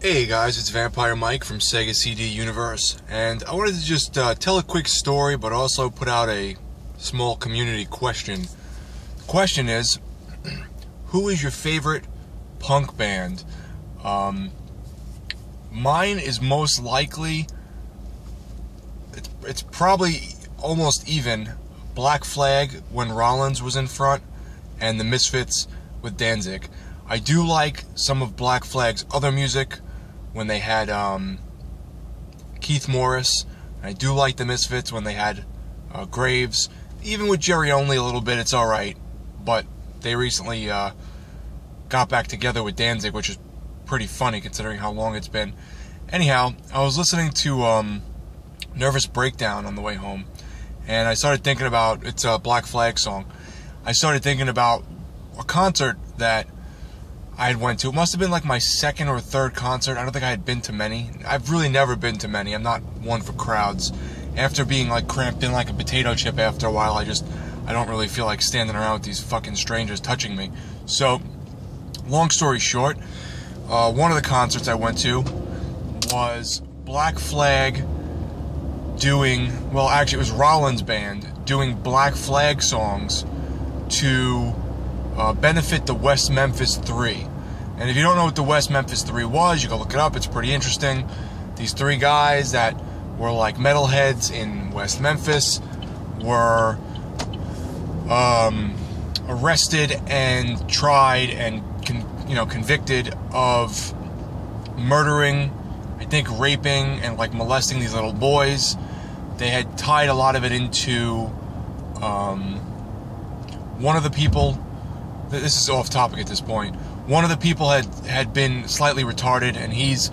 Hey guys, it's Vampire Mike from Sega CD Universe, and I wanted to just tell a quick story, but also put out a small community question. The question is, who is your favorite punk band? Mine is most likely, it's probably almost even Black Flag when Rollins was in front, and the Misfits with Danzig. I do like some of Black Flag's other music, when they had Keith Morris. I do like the Misfits when they had Graves. Even with Jerry Only a little bit, it's alright. But they recently got back together with Danzig, which is pretty funny considering how long it's been. Anyhow, I was listening to Nervous Breakdown on the way home, and I started thinking about, it's a Black Flag song, I started thinking about a concert that I had went to. It must have been like my second or third concert. I don't think I had been to many. I've really never been to many. I'm not one for crowds. After being like cramped in like a potato chip after a while, I don't really feel like standing around with these fucking strangers touching me. So, long story short, one of the concerts I went to was Black Flag doing, well actually it was Rollins' band doing Black Flag songs to benefit the West Memphis 3. And if you don't know what the West Memphis 3 was, you can look it up. It's pretty interesting. These three guys that were like metalheads in West Memphis were arrested and tried and convicted of murdering, I think raping and like molesting these little boys. They had tied a lot of it into one of the people. This is off topic at this point. One of the people had been slightly retarded, and he's,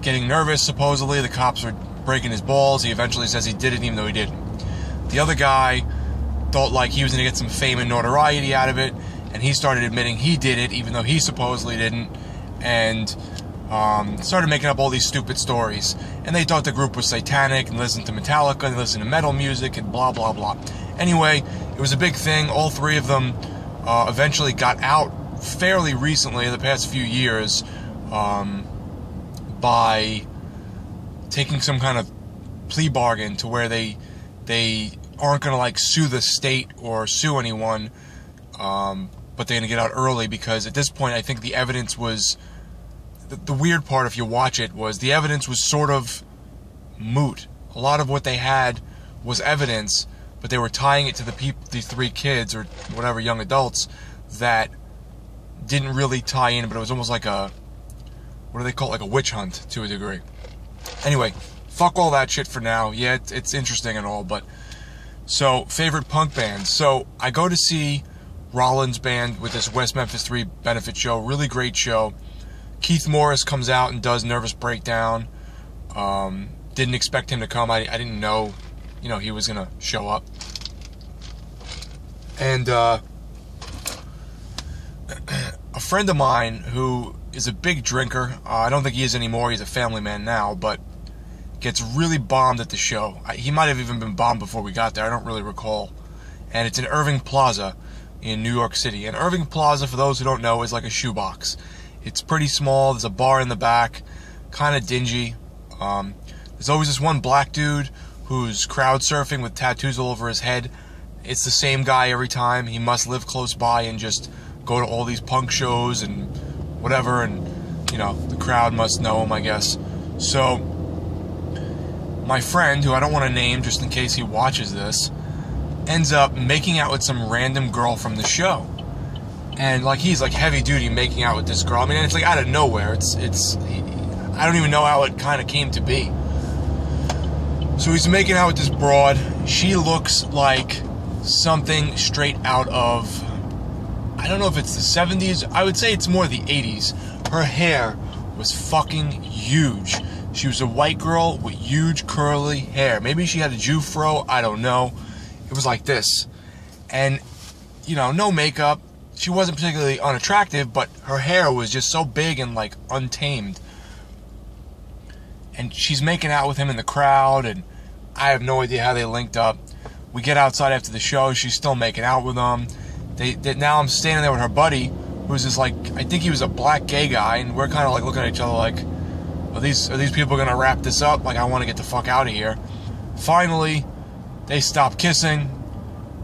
getting nervous, supposedly. The cops are breaking his balls. He eventually says he did it, even though he didn't. The other guy thought like he was going to get some fame and notoriety out of it, and he started admitting he did it, even though he supposedly didn't, and started making up all these stupid stories. And they thought the group was satanic, and listened to Metallica, and listened to metal music, and blah, blah, blah. Anyway, it was a big thing. All three of them eventually got out fairly recently, in the past few years, by taking some kind of plea bargain to where they aren't going to like sue the state or sue anyone, but they're going to get out early because at this point I think the evidence was, the weird part if you watch it was the evidence was sort of moot. A lot of what they had was evidence, but they were tying it to these three kids or whatever, young adults, that didn't really tie in, but it was almost like a, what do they call it, like a witch hunt to a degree. Anyway, fuck all that shit for now. Yeah, it's interesting and all, but, so, favorite punk bands. So, I go to see Rollins' band with this West Memphis 3 benefit show, really great show. Keith Morris comes out and does Nervous Breakdown. Didn't expect him to come. I didn't know, he was gonna show up. And a friend of mine who is a big drinker, I don't think he is anymore, he's a family man now, but gets really bombed at the show. He might have even been bombed before we got there, I don't really recall. And it's in Irving Plaza in New York City. And Irving Plaza, for those who don't know, is like a shoebox. It's pretty small, there's a bar in the back, kind of dingy. There's always this one black dude who's crowd surfing with tattoos all over his head. It's the same guy every time. He must live close by and just go to all these punk shows and whatever, and the crowd must know him, I guess. So my friend, who I don't want to name just in case he watches this, ends up making out with some random girl from the show. And like he's like heavy duty making out with this girl. I mean, it's like out of nowhere. I don't even know how it kind of came to be. So he's making out with this broad. She looks like something straight out of, I don't know if it's the 70s. I would say it's more the 80s. Her hair was fucking huge. She was a white girl with huge curly hair. Maybe she had a Jufro, I don't know. It was like this. And, no makeup. She wasn't particularly unattractive, but her hair was just so big and like untamed. And she's making out with him in the crowd, and I have no idea how they linked up. We get outside after the show, she's still making out with him. Now I'm standing there with her buddy, who's this, like, I think he was a black gay guy, and we're kind of like looking at each other like, are these people gonna wrap this up? Like, I want to get the fuck out of here. Finally, they stop kissing.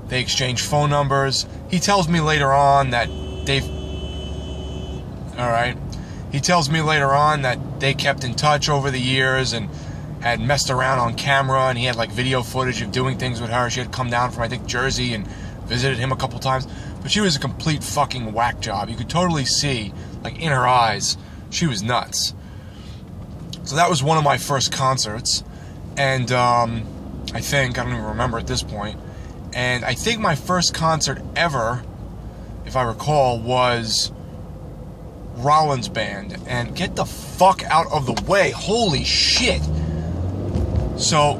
They exchange phone numbers. He tells me later on that He tells me later on that they kept in touch over the years and had messed around on camera, and he had like video footage of doing things with her. She had come down from, I think, Jersey and visited him a couple times. But she was a complete fucking whack job. You could totally see, like, in her eyes, she was nuts. So that was one of my first concerts. And I don't even remember at this point. And I think my first concert ever, if I recall, was Rollins Band. And get the fuck out of the way. Holy shit. So,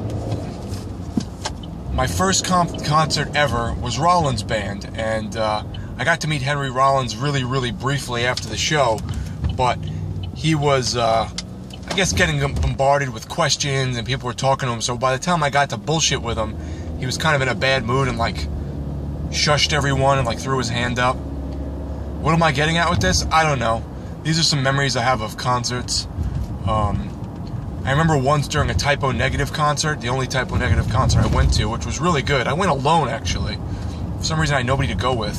my first concert ever was Rollins Band. And I got to meet Henry Rollins really, really briefly after the show. But he was, I guess, getting bombarded with questions, and people were talking to him. So by the time I got to bullshit with him, he was kind of in a bad mood and, like, shushed everyone and, like, threw his hand up. What am I getting at with this? I don't know. These are some memories I have of concerts. I remember once during a Typo Negative concert, the only Typo Negative concert I went to, which was really good. I went alone, actually. For some reason, I had nobody to go with.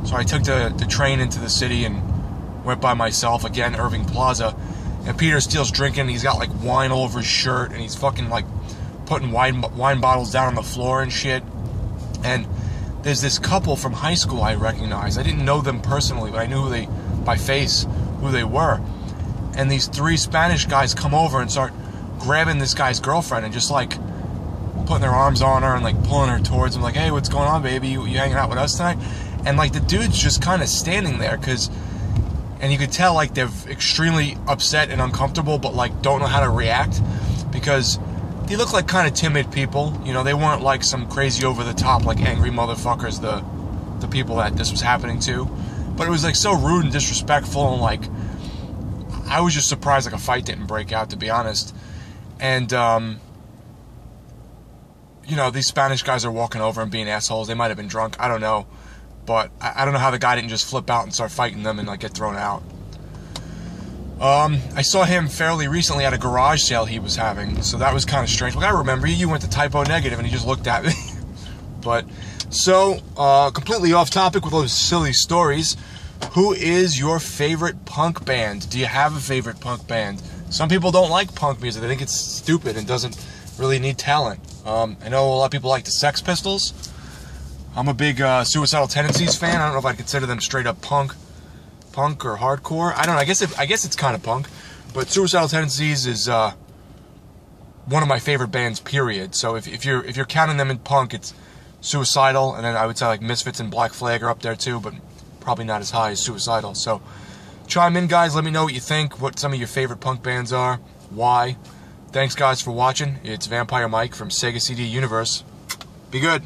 So I took the train into the city and went by myself, again, Irving Plaza. And Peter Steele's drinking, he's got, like, wine all over his shirt, and he's fucking, like, putting wine bottles down on the floor and shit. And there's this couple from high school I recognized. I didn't know them personally, but I knew by face who they were. And these three Spanish guys come over and start grabbing this guy's girlfriend and just, like, putting their arms on her and, like, pulling her towards him, like, hey, what's going on, baby? You hanging out with us tonight? And, like, the dude's just kind of standing there, and you could tell, like, they're extremely upset and uncomfortable, but, like, don't know how to react, because they look like kind of timid people. You know, they weren't, like, some crazy over-the-top, like, angry motherfuckers, the people that this was happening to. But it was, like, so rude and disrespectful, and, like, I was just surprised, like, a fight didn't break out, to be honest. And, you know, these Spanish guys are walking over and being assholes. They might have been drunk. I don't know. But I don't know how the guy didn't just flip out and start fighting them and, like, get thrown out. I saw him fairly recently at a garage sale he was having, so that was kind of strange. Like, I remember you went to Typo Negative, and he just looked at me. But, so, completely off topic with those silly stories. Who is your favorite punk band? Do you have a favorite punk band? Some people don't like punk music. They think it's stupid and doesn't really need talent. I know a lot of people like the Sex Pistols. I'm a big Suicidal Tendencies fan. I don't know if I'd consider them straight up punk or hardcore. I don't know. I guess it's kind of punk. But Suicidal Tendencies is one of my favorite bands, period. So if you're counting them in punk, it's Suicidal, and then I would say like Misfits and Black Flag are up there too, but probably not as high as Suicidal. So chime in, guys. Let me know what you think, what some of your favorite punk bands are, why. Thanks, guys, for watching. It's Vampire Mike from Sega CD Universe. Be good.